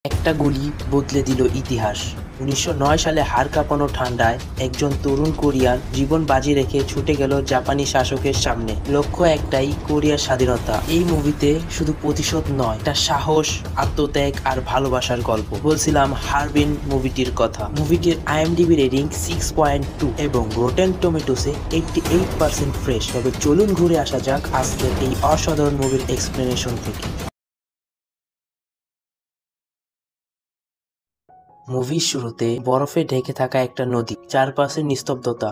একটা গুলি বদলে দিল ইতিহাস। ১৯০৯ সালে হাড় কাঁপানো ঠান্ডায় একজন তরুণ কোরিয়ান জীবন বাজি রেখে ছুটে গেল জাপানি শাসকের সামনে। লক্ষ্য একটাই, কোরিয়ার স্বাধীনতা। এই মুভিতে শুধু প্রতিশোধ নয়, এটা সাহস, আত্মত্যাগ আর ভালোবাসার গল্প। বলছিলাম হারবিন মুভিটির কথা। মুভিটির IMDb রেটিং 6.2 এবং রোটেন টমেটোসে 88% ফ্রেশ। তবে চলুন ঘুরে আসা যাক আজকের এই অসাধারণ মুভির এক্সপ্লেনেশন থেকে। মুভির শুরুতে বরফে ঢেকে থাকা একটা নদী, চারপাশে নিস্তব্ধতা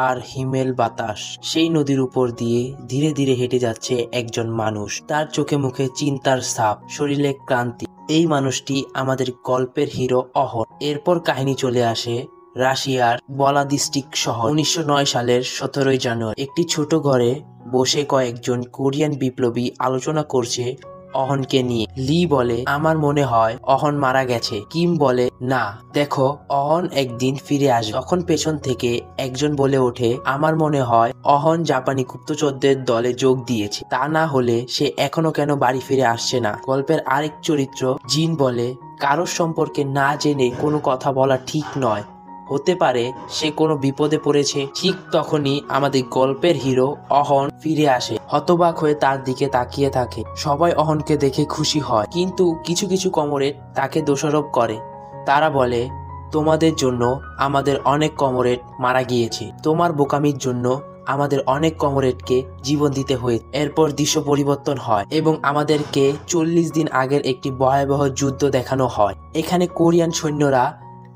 আর হিমেল বাতাস। সেই নদীর উপর দিয়ে ধীরে ধীরে হেঁটে যাচ্ছে একজন মানুষ। তার চোখে মুখে চিন্তার ছাপ, শরীরে ক্লান্তি। এই মানুষটি আমাদের গল্পের হিরো অহন। এরপর কাহিনী চলে আসে রাশিয়ার ভ্লাদিস্টিক শহর। ১৯০৯ সালের ১৭ই জানুয়ারি একটি ছোট ঘরে বসে কয়েকজন কোরিয়ান বিপ্লবী আলোচনা করছে অহনকে নিয়ে। লি বলে, আমার মনে হয় অহন মারা গেছে। কিম বলে, না, দেখো, অহন একদিন ফিরে আসবে। তখন পেছন থেকে একজন বলে ওঠে, আমার মনে হয় অহন জাপানি গুপ্তচরদের দলে যোগ দিয়েছে। তা না হলে সে এখনো কেন বাড়ি ফিরে আসছে না। গল্পের আরেক চরিত্র জিন বলে, কারোর সম্পর্কে না জেনে কোনো কথা বলা ঠিক নয়। হতে পারে সে কোনো বিপদে পড়েছে। ঠিক তখনই আমাদের গল্পের হিরো অহন ফিরে আসে। হতবাক হয়ে তার দিকে তাকিয়ে থাকে। সবাই অহনকে দেখে খুশি হয়, কিন্তু কিছু কিছু কমরেড তাকে দোষারোপ করে। তারা বলে, তোমাদের জন্য আমাদের অনেক কমরেড মারা গিয়েছে। তোমার বোকামির জন্য আমাদের অনেক কমরেডকে জীবন দিতে হয়েছে। এরপর দৃশ্য পরিবর্তন হয় এবং আমাদেরকে ৪০ দিন আগের একটি ভয়াবহ যুদ্ধ দেখানো হয়। এখানে কোরিয়ান সৈন্যরা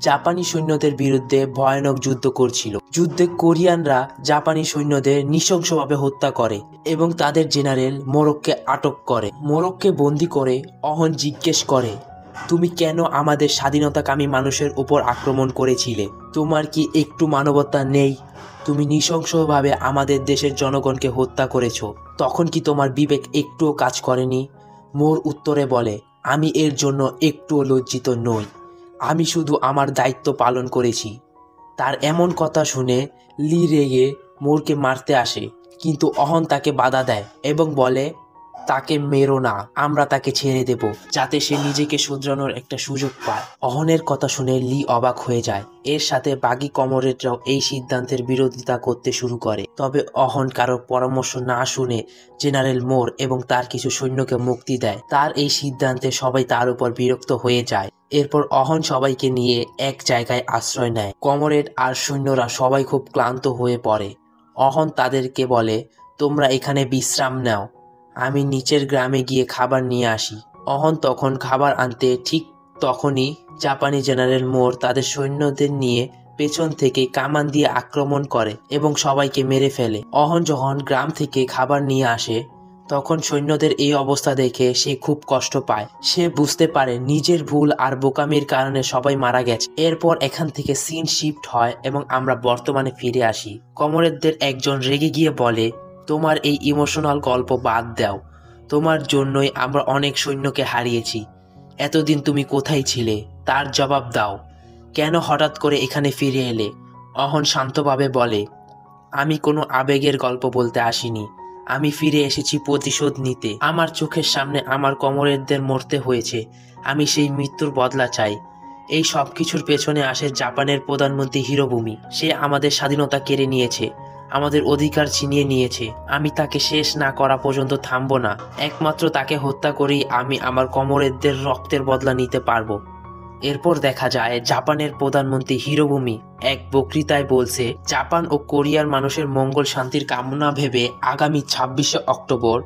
জাপানি সৈন্যদের বিরুদ্ধে ভয়ানক যুদ্ধ করছিল। যুদ্ধে কোরিয়ানরা জাপানি সৈন্যদের নৃশংসভাবে হত্যা করে এবং তাদের জেনারেল মোরককে আটক করে। মোরককে বন্দি করে অহন জিজ্ঞেস করে, তুমি কেন আমাদের স্বাধীনতাকামী মানুষের উপর আক্রমণ করেছিলে? তোমার কি একটু মানবতা নেই? তুমি নৃশংসভাবে আমাদের দেশের জনগণকে হত্যা করেছো। তখন কি তোমার বিবেক একটুও কাজ করেনি? মোর উত্তরে বলে, আমি এর জন্য একটুও লজ্জিত নই। আমি শুধু আমার দায়িত্ব পালন করেছি। তার এমন কথা শুনে লি রেগে মোরকে মারতে আসে, কিন্তু অহন তাকে বাধা দেয় এবং বলে, তাকে মেরো না, আমরা তাকে ছেড়ে দেব, যাতে সে নিজেকে শুধরানোর একটা সুযোগ পায়। অহনের কথা শুনে লি অবাক হয়ে যায়। এর সাথে বাকি কমরেডরাও এই সিদ্ধান্তের বিরোধিতা করতে শুরু করে। তবে অহন কারো পরামর্শ না শুনে জেনারেল মোর এবং তার কিছু সৈন্যকে মুক্তি দেয়। তার এই সিদ্ধান্তে সবাই তার উপর বিরক্ত হয়ে যায়। এরপর অহন সবাইকে নিয়ে এক জায়গায় আশ্রয় নেয়। কমরেড আর সৈন্যরা সবাই খুব ক্লান্ত হয়ে পড়ে। অহন তাদেরকে বলে, তোমরা এখানে বিশ্রাম নাও, আমি নিচের গ্রামে গিয়ে খাবার নিয়ে আসি। অহন তখন খাবার আনতে ঠিক তখনই জাপানি জেনারেল মোর তাদের সৈন্যদের নিয়ে পেছন থেকে কামান দিয়ে আক্রমণ করে এবং সবাইকে মেরে ফেলে। অহন যখন গ্রাম থেকে খাবার নিয়ে আসে, তখন সৈন্যদের এই অবস্থা দেখে সে খুব কষ্ট পায়। সে বুঝতে পারে নিজের ভুল আর বোকামির কারণে সবাই মারা গেছে। এরপর এখান থেকে সিন শিফট হয় এবং আমরা বর্তমানে ফিরে আসি। কমরেডদের একজন রেগে গিয়ে বলে, তোমার এই ইমোশনাল গল্প বাদ দাও। তোমার জন্যই আমরা অনেক সৈন্যকে হারিয়েছি। এতদিন তুমি কোথায় ছিলে তার জবাব দাও। কেন হঠাৎ করে এখানে ফিরে এলে? অহন শান্তভাবে বলে, আমি কোনো আবেগের গল্প বলতে আসিনি। আমি ফিরে এসেছি প্রতিশোধ নিতে। আমার চোখের সামনে আমার কমরেডদের মরতে হয়েছে। আমি সেই মৃত্যুর বদলা চাই। এই সব কিছুর পেছনে আসে জাপানের প্রধানমন্ত্রী হিরোবুমি। সে আমাদের স্বাধীনতা কেড়ে নিয়েছে, আমাদের অধিকার ছিনিয়ে নিয়েছে। আমি তাকে শেষ না করা পর্যন্ত থামবো না। একমাত্র তাকে হত্যা করেই আমি আমার কমরেডদের রক্তের বদলা নিতে পারবো। এরপর দেখা যায় জাপানের প্রধানমন্ত্রী হিরোবুমি এক বক্তৃতায় বলছে, জাপান ও কোরিয়ার মানুষের মঙ্গল শান্তির কামনা ভেবে আগামী ২৬শে অক্টোবর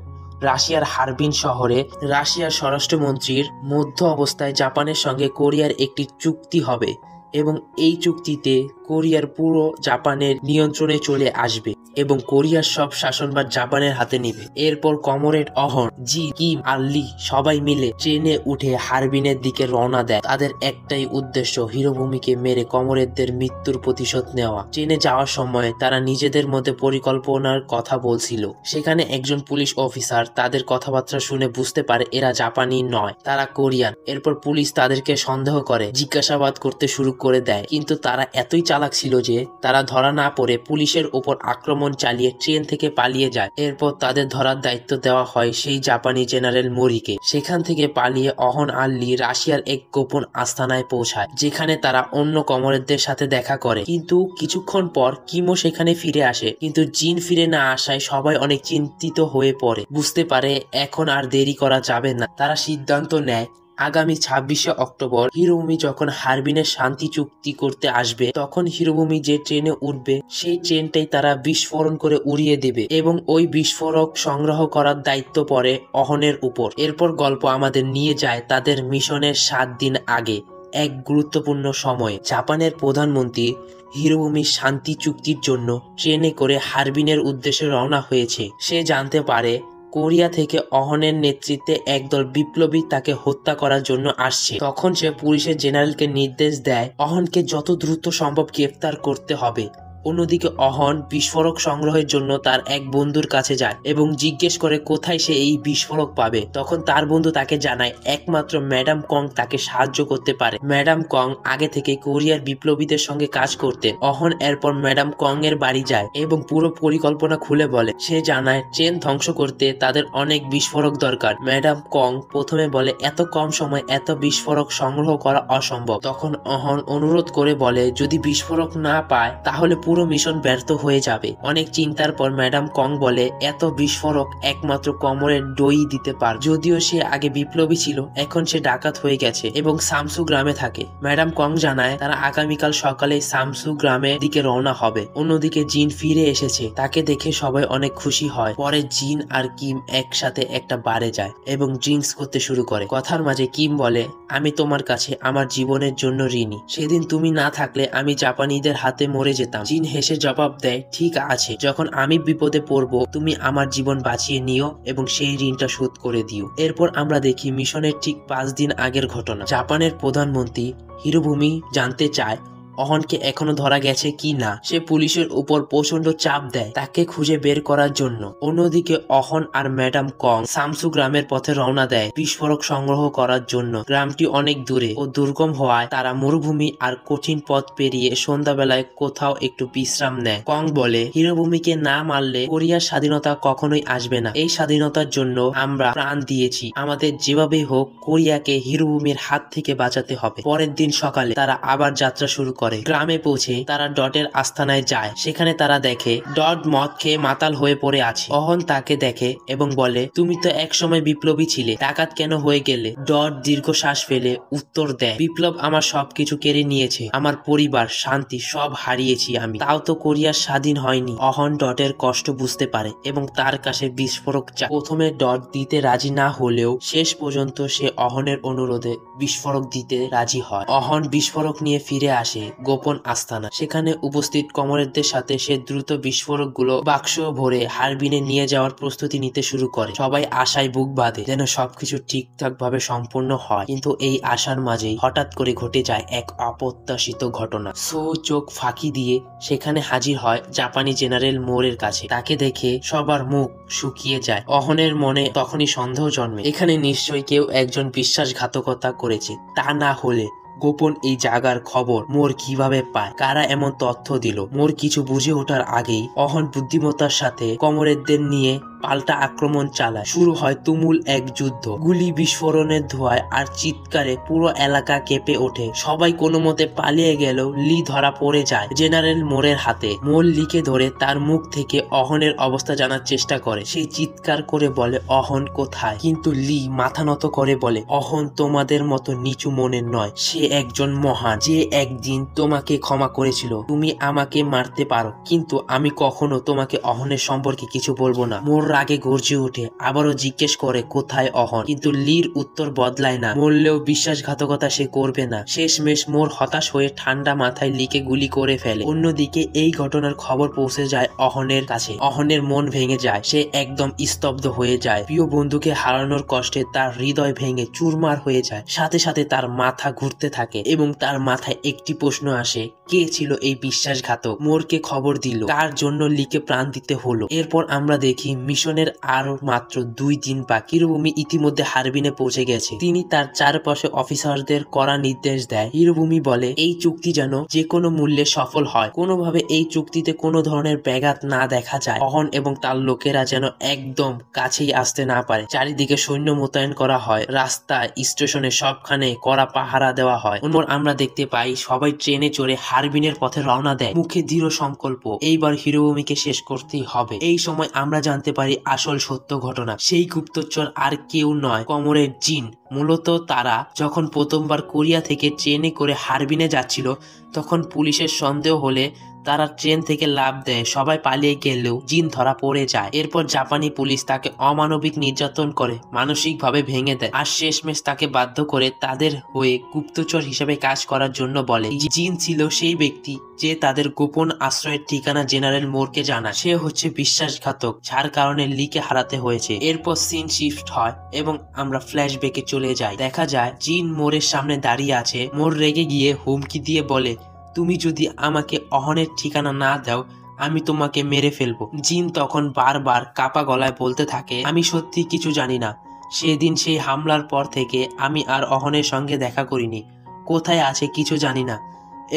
রাশিয়ার হারবিন শহরে রাশিয়ার স্বরাষ্ট্রমন্ত্রীর মধ্য অবস্থায় জাপানের সঙ্গে কোরিয়ার একটি চুক্তি হবে এবং এই চুক্তিতে কোরিয়ার পুরো জাপানের নিয়ন্ত্রণে চলে আসবে এবং কোরিয়ার সব শাসনভার জাপানের হাতে নেবে। এরপর কমরেড অহন, জি, কিম আর লি সবাই মিলে ট্রেনে উঠে হারবিনের দিকে রওনা দেয়। তাদের একটাই উদ্দেশ্য, হিরোভূমিকে মেরে কমরেডদের মৃত্যুর প্রতিশোধ নেওয়া। ট্রেনে যাওয়ার সময় তারা নিজেদের মধ্যে পরিকল্পনার কথা বলছিল। সেখানে একজন পুলিশ অফিসার তাদের কথাবার্তা শুনে বুঝতে পারে এরা জাপানি নয়, তারা কোরিয়ান। এরপর পুলিশ তাদেরকে সন্দেহ করে, জিজ্ঞাসাবাদ করতে শুরু করে দেয়, কিন্তু তারা এতই চালাক ছিল যে তারা ধরা না পড়ে পুলিশের উপর আক্রমণ চালিয়ে ট্রেন থেকে পালিয়ে যায়। এরপর তাদের ধরার দায়িত্ব দেওয়া হয় সেই জাপানি জেনারেল মোরিকে। সেখান থেকে পালিয়ে অহন আর লি রাশিয়ার এক গোপন আস্তানায় পৌঁছায়, যেখানে তারা অন্য কমরেডদের সাথে দেখা করে। কিন্তু কিছুক্ষণ পর কিমও সেখানে ফিরে আসে, কিন্তু জিন ফিরে না আসায় সবাই অনেক চিন্তিত হয়ে পড়ে। বুঝতে পারে এখন আর দেরি করা যাবে না। তারা সিদ্ধান্ত নেয় আগামী 26শে অক্টোবর হিরোভূমি যখন হারবিনের শান্তি চুক্তি করতে আসবে, তখন হিরোভূমি যে ট্রেনে উঠবে সেই ট্রেনটাই তারা বিস্ফোরণ করে উড়িয়ে দেবে এবং ওই বিস্ফোরক সংগ্রহ করার দায়িত্ব পড়ে অহনের উপর। এরপর গল্প আমাদের নিয়ে যায় তাদের মিশনের 7 দিন আগে, এক গুরুত্বপূর্ণ সময়ে। জাপানের প্রধানমন্ত্রী হিরোভূমির শান্তি চুক্তির জন্য ট্রেনে করে হারবিনের উদ্দেশ্যে রওনা হয়েছে। সে জানতে পারে কোরিয়া থেকে অহনের নেতৃত্বে একদল বিপ্লবী তাকে হত্যা করার জন্য আসছে। তখন সে পুলিশের জেনারেলকে নির্দেশ দেয় অহনকে যত দ্রুত সম্ভব গ্রেফতার করতে হবে। অন্যদিকে অহন বিস্ফোরক সংগ্রহের জন্য তার এক বন্ধুর কাছে যায় এবং জিজ্ঞেস করে কোথায় সে এই বিস্ফোরক পাবে। তখন তার বন্ধু তাকে জানায় একমাত্র ম্যাডাম কং তাকে সাহায্য করতে পারে। ম্যাডাম কং আগে থেকে কোরিয়ার বিপ্লবীদের সঙ্গে কাজ করতেন। অহন এরপর ম্যাডাম কং এর বাড়ি যায় এবং পুরো পরিকল্পনা খুলে বলে। সে জানায় ট্রেন ধ্বংস করতে তাদের অনেক বিস্ফোরক দরকার। ম্যাডাম কং প্রথমে বলে এত কম সময় এত বিস্ফোরক সংগ্রহ করা অসম্ভব। তখন অহন অনুরোধ করে বলে যদি বিস্ফোরক না পায় তাহলে পুরো মিশন ব্যর্থ হয়ে যাবে। অনেক চিন্তার পর ম্যাডাম কং বলে এত বিস্ফোরক একমাত্র কমরেড ডোই দিতে পার। যদিও সে আগে বিপ্লবী ছিল, এখন সে ডাকাত হয়ে গেছে এবং সামসু গ্রামে থাকে। ম্যাডাম কং জানায় তারা আগামীকাল সকালে সামসু গ্রামের দিকে রওনা হবে। অন্যদিকে জিন ফিরে এসেছে, তাকে দেখে সবাই অনেক খুশি হয়। পরে জিন আর কিম একসাথে একটা বারে যায় এবং ড্রিঙ্কস করতে শুরু করে। কথার মাঝে কিম বলে আমি তোমার কাছে আমার জীবনের জন্য ঋণী। সেদিন তুমি না থাকলে আমি জাপানিদের হাতে মরে যেতাম। জিন হেসে জবাব দেয় ঠিক আছে, যখন আমি বিপদে পড়ব তুমি আমার জীবন বাঁচিয়ে নিও এবং সেই ঋণটা শোধ করে দিও। এরপর আমরা দেখি মিশনের ঠিক 5 দিন আগের ঘটনা। জাপানের প্রধানমন্ত্রী হিরোভূমি জানতে চায় অহনকে এখনো ধরা গেছে কি না। সে পুলিশের উপর প্রচন্ড চাপ দেয় তাকে খুঁজে বের করার জন্য। অন্যদিকে অহন আর ম্যাডাম কং সামসু গ্রামের পথে রওনা দেয় বিস্ফোরক সংগ্রহ করার জন্য। গ্রামটি অনেক দূরে ও দুর্গম হওয়ায় তারা মরুভূমি আর কঠিন পথ পেরিয়ে সন্ধ্যাবেলায় কোথাও একটু বিশ্রাম নেয়। কং বলে হিরোভূমিকে না মারলে কোরিয়ার স্বাধীনতা কখনোই আসবে না। এই স্বাধীনতার জন্য আমরা প্রাণ দিয়েছি, আমাদের যেভাবেই হোক কোরিয়াকে হিরোভূমির হাত থেকে বাঁচাতে হবে। পরের দিন সকালে তারা আবার যাত্রা শুরু করে। গ্রামে পৌঁছে তারা ডটের আস্তানায় যায়। সেখানে তারা দেখে ডট মদ খেয়ে মাতাল হয়ে পড়ে আছে। অহন তাকে দেখে এবং বলে তুমি তো একসময় বিপ্লবী ছিলে, ডাকাত কেন হয়ে গেলে? ডট দীর্ঘশ্বাস ফেলে উত্তর দেয় বিপ্লব আমার সবকিছু কেড়ে নিয়েছে, আমার পরিবার শান্তি সব হারিয়েছি আমি, তাও তো কোরিয়া স্বাধীন হয়নি। অহন ডটের কষ্ট বুঝতে পারে এবং তার কাছে বিস্ফোরক চায়। প্রথমে ডট দিতে রাজি না হলেও শেষ পর্যন্ত সে অহনের অনুরোধে বিস্ফোরক দিতে রাজি হয়। অহন বিস্ফোরক নিয়ে ফিরে আসে গোপন আস্তানা। সেখানে উপস্থিত কমরেডদের সাথে সে দ্রুত বিস্ফোরক গুলো বাক্স ভরে হারবিনে নিয়ে যাওয়ার প্রস্তুতি নিতে শুরু করে। সবাই আশায় বুক বাঁধে যেন সবকিছু ঠিকঠাক ভাবে সম্পূর্ণ হয়, কিন্তু এই আশার মাঝেই হঠাৎ করে ঘটে যায় এক অপ্রত্যাশিত ঘটনা। সো চোখ ফাঁকি দিয়ে সেখানে হাজির হয় জাপানি জেনারেল মোরের কাছে। তাকে দেখে সবার মুখ শুকিয়ে যায়। অহনের মনে তখনই সন্দেহ জন্মে, এখানে নিশ্চয়ই কেউ একজন বিশ্বাসঘাতকতা করেছে, তা না হলে গোপন এই জায়গার খবর মোর কিভাবে পায়, কারা এমন তথ্য দিল। মোর কিছু বুঝে ওঠার আগেই অহন বুদ্ধিমত্তার সাথে কমরেডদের নিয়ে পাল্টা আক্রমণ চালায়। শুরু হয় তুমুল এক যুদ্ধ। গুলি, বিস্ফোরণের ধোঁয়ায় আর চিৎকারে পুরো এলাকা কেঁপে ওঠে। সবাই কোনো মতে পালিয়ে গেলেও লি ধরা পড়ে যায় জেনারেল মোরের হাতে। মোর লিকে ধরে তার মুখ থেকে অহনের অবস্থা জানার চেষ্টা করে। সে চিৎকার করে বলে অহন কোথায়, কিন্তু লি মাথা নত করে বলে অহন তোমাদের মতো নিচু মনের নয়, সে একজন মহান, যে একদিন তোমাকে ক্ষমা করেছিল। তুমি আমাকে মারতে পারো, কিন্তু আমি কখনো তোমাকে অহনের সম্পর্কে কিছু বলবো না। মোর রাগে গর্জে ওঠে, আবারও জিজ্ঞেস করে কোথায় অহন, কিন্তু লির উত্তর বদলায় না। মরলেও বিশ্বাসঘাতকতা সে করবে না। শেষমেশ মোর হতাশ হয়ে ঠান্ডা মাথায় লিকে গুলি করে ফেলে। অন্যদিকে এই ঘটনার খবর পৌঁছে যায় অহনের কাছে। অহনের মন ভেঙে যায়, সে একদম স্তব্ধ হয়ে যায়। প্রিয় বন্ধুকে হারানোর কষ্টে তার হৃদয় ভেঙে চুরমার হয়ে যায়। সাথে সাথে তার মাথা ঘুরতে থাকে এবং তার মাথায় একটি প্রশ্ন আসে, কে ছিল এই বিশ্বাসঘাতক, মোরকে খবর দিল, কার জন্য লিকে প্রাণ দিতে হলো। এরপর আমরা দেখি মিশনের আরো মাত্র 2 দিন বাকি। হিরোভূমি ইতিমধ্যে হারবিনে পৌঁছে গেছে। তিনি তার চারপাশে অফিসারদের কড়া নির্দেশ দেয়। হিরোভূমি বলে এই চুক্তি যেন যে কোনো মূল্যে সফল হয়, কোনোভাবে এই চুক্তিতে কোনো ধরনের ব্যাঘাত না দেখা যায়। অহন এবং তার লোকেরা যেন একদম কাছেই আসতে না পারে। চারিদিকে সৈন্য মোতায়েন করা হয়, রাস্তা স্টেশনে সবখানে কড়া পাহারা দেওয়া হয়। অন্যর আমরা দেখতে পাই সবাই ট্রেনে চড়ে হারবিনের পথে রওনা দেয়, মুখে দৃঢ় সংকল্প এইবার হিরোভূমিকে শেষ করতেই হবে। এই সময় আমরা জানতে পারি আসল সত্য ঘটনা। সেই গুপ্তচর আর কেউ নয়, কমরেড জিন। মূলত তারা যখন প্রথমবার কোরিয়া থেকে ট্রেনে করে হারবিনে যাচ্ছিল, তখন পুলিশের সন্দেহ হলে তারা ট্রেন থেকে লাফ দেয়। সবাই পালিয়ে গেলেও জিন ধরা পড়ে যায়। এরপর জাপানি পুলিশ তাকে অমানবিক নির্যাতন করে, মানসিকভাবে ভেঙে দেয়, আর শেষমেশ তাকে বাধ্য করে তাদের হয়ে গুপ্তচর হিসেবে কাজ করার জন্য বলে। জিন ছিল সেই ব্যক্তি যে তাদের গোপন আশ্রয়ের ঠিকানা জেনারেল মোরকে জানায়। সে হচ্ছে বিশ্বাসঘাতক, যার কারণে লিকে হারাতে হয়েছে। এরপর সিন শিফট হয় এবং আমরা ফ্ল্যাশব্যাকে চলে যাই। দেখা যায় জিন মোরের সামনে দাঁড়িয়ে আছে। মোর রেগে গিয়ে হুমকি দিয়ে বলে, তুমি যদি আমাকে অহনের ঠিকানা না দাও, আমি তোমাকে মেরে ফেলবো। জিন তখন বারবার কাপা গলায় বলতে থাকে, আমি সত্যি কিছু জানি না। সেদিন সেই হামলার পর থেকে আমি আর অহনের সঙ্গে দেখা করিনি, কোথায় আছে কিছু জানি না।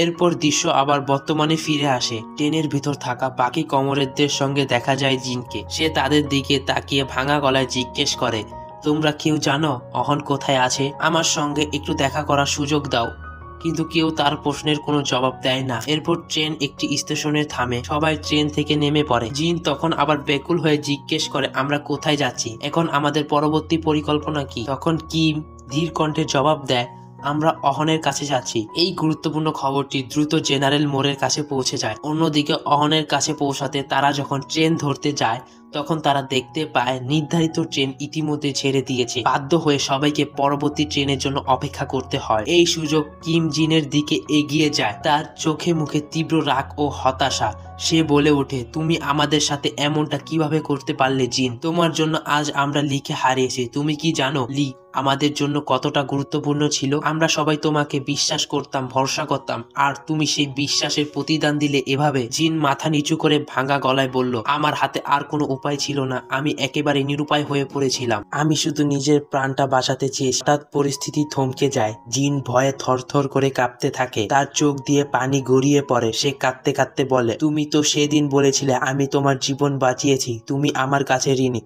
এরপর দৃশ্য আবার বর্তমানে ফিরে আসে। ট্রেনের ভিতর থাকা বাকি কমরেডদের সঙ্গে দেখা যায় জিনকে। সে তাদের দিকে তাকিয়ে ভাঙা গলায় জিজ্ঞেস করে, তোমরা কেউ জানো অহন কোথায় আছে? আমার সঙ্গে একটু দেখা করার সুযোগ দাও। কিন্তু কেউ তার প্রশ্নের কোনো জবাব দেয় না। এরপর ট্রেন একটি স্টেশনে থামে, সবাই ট্রেন থেকে নেমে পড়ে। জিন তখন আবার বেকুল হয়ে জিজ্ঞেস করে, আমরা কোথায় যাচ্ছি? এখন আমাদের পরবর্তী পরিকল্পনা কি? তখন কিম ধীর কণ্ঠে জবাব দেয়, আমরা অহনের কাছে যাচ্ছি। এই গুরুত্বপূর্ণ খবরটি দ্রুত জেনারেল মোরের কাছে পৌঁছে যায়। অন্যদিকে অহনের কাছে পৌঁছাতে তারা যখন ট্রেন ধরতে যায়, তখন তারা দেখতে পায় নির্ধারিত ট্রেন ইতিমধ্যে ছেড়ে দিয়েছে। বাধ্য হয়ে সবাইকে পরবর্তী ট্রেনের জন্য অপেক্ষা করতে হয়। এই সুযোগ কিম জিনের দিকে এগিয়ে যায়, তার চোখে মুখে তীব্র রাগ ও হতাশা। সে বলে ওঠে, তুমি আমাদের সাথে এমনটা কিভাবে করতে পারলে জিন? তোমার জন্য আজ আমরা লিকে হারিয়েছি। তুমি কি জানো লি আমাদের জন্য কতটা গুরুত্বপূর্ণ ছিল? আমরা সবাই তোমাকে বিশ্বাস করতাম, ভরসা করতাম, আর তুমি সেই বিশ্বাসের প্রতিদান দিলে এভাবে। জিন মাথা নিচু করে ভাঙা গলায় বলল, আমার হাতে আর কোনো উপায় ছিল না। আমি একেবারে নিরুপায় হয়ে পড়েছিলাম। আমি শুধু নিজের প্রাণটা বাঁচাতে চেয়েছি। হঠাৎ পরিস্থিতি থমকে যায়। জিন ভয়ে থরথর করে কাঁপতে থাকে, তার চোখ দিয়ে পানি গড়িয়ে পড়ে। সে কাঁদতে কাঁদতে বলে, তুমি তো সেদিন বলেছিলে আমি তোমার জীবন বাঁচিয়েছি, তুমি আমার কাছে ঋণী।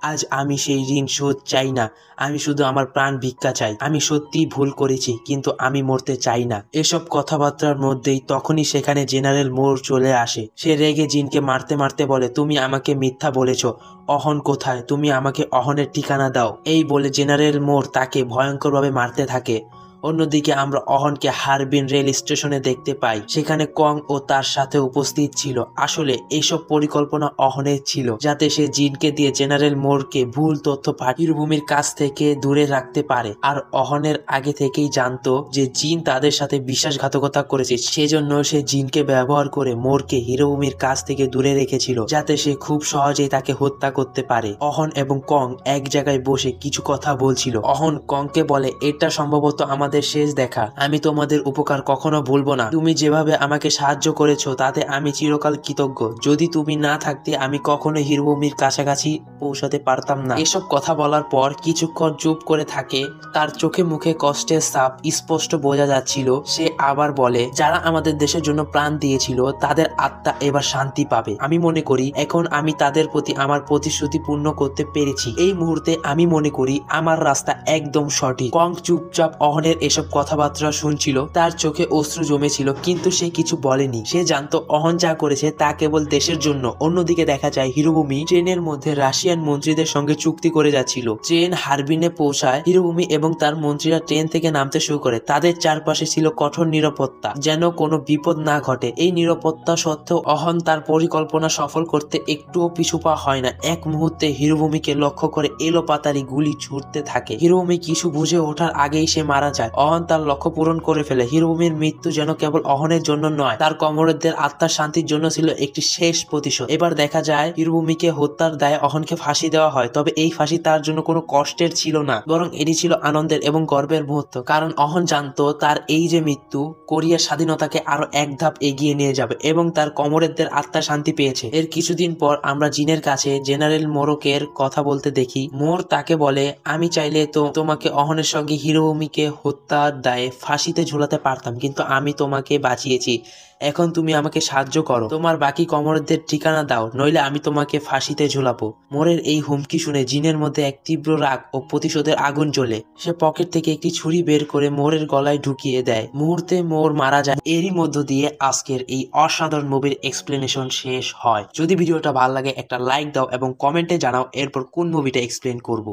আজ আমি সেই ঋণ শোধ চাই না, আমি শুধু আমার প্রাণ ভিক্ষা চাই। আমি সত্যিই ভুল করেছি, কিন্তু আমি মরতে চাই না। এসব কথাবার্তার মধ্যেই তখনই সেখানে জেনারেল মোর চলে আসে। সে রেগে জিনকে মারতে মারতে বলে, তুমি আমাকে মিথ্যা বলেছ। অহন কোথায়? তুমি আমাকে অহনের ঠিকানা দাও। এই বলে জেনারেল মোর তাকে ভয়ঙ্করভাবে মারতে থাকে। অন্যদিকে আমরা অহনকে হারবিন রেল স্টেশনে দেখতে পাই। সেখানে কং ও তার সাথে উপস্থিত ছিল। আসলে এইসব পরিকল্পনা অহনের ছিল, যাতে সে জিনকে দিয়ে জেনারেল মোরকে ভুল তথ্য হিরোভূমির কাছ থেকে দূরে রাখতে পারে। আর অহনের আগে থেকেই জানতো যে জিন তাদের সাথে বিশ্বাসঘাতকতা করেছে, সেজন্য সে জিনকে ব্যবহার করে মোরকে হিরোভূমির কাছ থেকে দূরে রেখেছিল, যাতে সে খুব সহজেই তাকে হত্যা করতে পারে। অহন এবং কং এক জায়গায় বসে কিছু কথা বলছিল। অহন কংকে বলে, এটা সম্ভবত আমাদের শেষ দেখা। আমি তোমাদের উপকার কখনো ভুলবো না। তুমি যেভাবে আমাকে সাহায্য করেছো তাতে আমি চিরকাল কৃতজ্ঞ। যদি তুমি না থাকতে আমি কখনো হিরোভূমির কাছাকাছি পৌঁছাতে পারতাম না। এসব কথা বলার পর কিছুক্ষণ চুপ করে থাকে। তার চোখে মুখে কষ্টের ছাপ স্পষ্ট বোঝা যাচ্ছিল। সে আবার বলে, যারা আমাদের দেশের জন্য প্রাণ দিয়েছিল তাদের আত্মা এবার শান্তি পাবে। আমি মনে করি এখন আমি তাদের প্রতি আমার প্রতিশ্রুতি পূর্ণ করতে পেরেছি। এই মুহূর্তে আমি মনে করি আমার রাস্তা একদম সঠিক। কং চুপচাপ অহনের এসব কথাবার্তা শুনছিল। তার চোখে অশ্রু জমেছিল, কিন্তু সে কিছু বলেনি। সে জানতো অহন যা করেছে তা কেবল দেশের জন্য। অন্যদিকে দেখা যায় হিরোভূমি ট্রেনের মধ্যে রাশিয়ান মন্ত্রীদের সঙ্গে চুক্তি করে যাচ্ছিল। ট্রেন হারবিনে পৌঁছায়। হিরোভূমি এবং তার মন্ত্রীরা ট্রেন থেকে নামতে শুরু করে। তাদের চারপাশে ছিল কঠোর নিরাপত্তা, যেন কোনো বিপদ না ঘটে। এই নিরাপত্তা সত্ত্বেও অহন তার পরিকল্পনা সফল করতে একটুও পিছুপা হয় না। এক মুহূর্তে হিরোভূমিকে লক্ষ্য করে এলোপাতাড়ি গুলি ছুটতে থাকে। হিরোভূমি কিছু বুঝে ওঠার আগেই সে মারা যায়। অহন তার লক্ষ্য পূরণ করে ফেলে। হিরোভূমির মৃত্যু যেন কেবল অহনের জন্য নয়, তার কমরেডদের আত্মার শান্তির জন্য ছিল একটি শেষ প্রতিশোধ। এবার দেখা যায় হিরোভূমিকে হত্যার দায়ে অহনকে ফাঁসি দেওয়া হয়। তবে এই ফাঁসি তার জন্য কোনো কষ্টের ছিল না, বরং এটি ছিল আনন্দের এবং গর্বের মুহূর্ত। কারণ অহন জানতো তার এই যে মৃত্যু, কিন্তু কোরিয়ার স্বাধীনতাকে আরো এক ধাপ এগিয়ে নিয়ে যাবে এবং তার কমরেডদের আত্মা শান্তি পেয়েছে। এর কিছুদিন পর আমরা জিনের কাছে জেনারেল মোরকের কথা বলতে দেখি। মোর তাকে বলে, আমি চাইলে তো তোমাকে অহনের সঙ্গে হিরোমিকে হত্যার দায়ে ফাঁসিতে ঝুলাতে পারতাম, কিন্তু আমি তোমাকে বাঁচিয়েছি। এখন তুমি আমাকে সাহায্য করো, তোমার বাকি কমরেডদের ঠিকানা দাও, নইলে আমি তোমাকে ফাঁসিতে ঝুলাবো। মোরের এই হুমকি শুনে জিনের মধ্যে এক তীব্র রাগ ও প্রতিশোধের আগুন জ্বলে। সে পকেট থেকে একটি ছুরি বের করে মোরের গলায় ঢুকিয়ে দেয়। মুহূর্তে মোর মারা যায়। এরই মধ্য দিয়ে আজকের এই অসাধারণ মুভির এক্সপ্লেনেশন শেষ হয়। যদি ভিডিওটা ভালো লাগে একটা লাইক দাও এবং কমেন্টে জানাও এরপর কোন মুভিটা এক্সপ্লেন করব।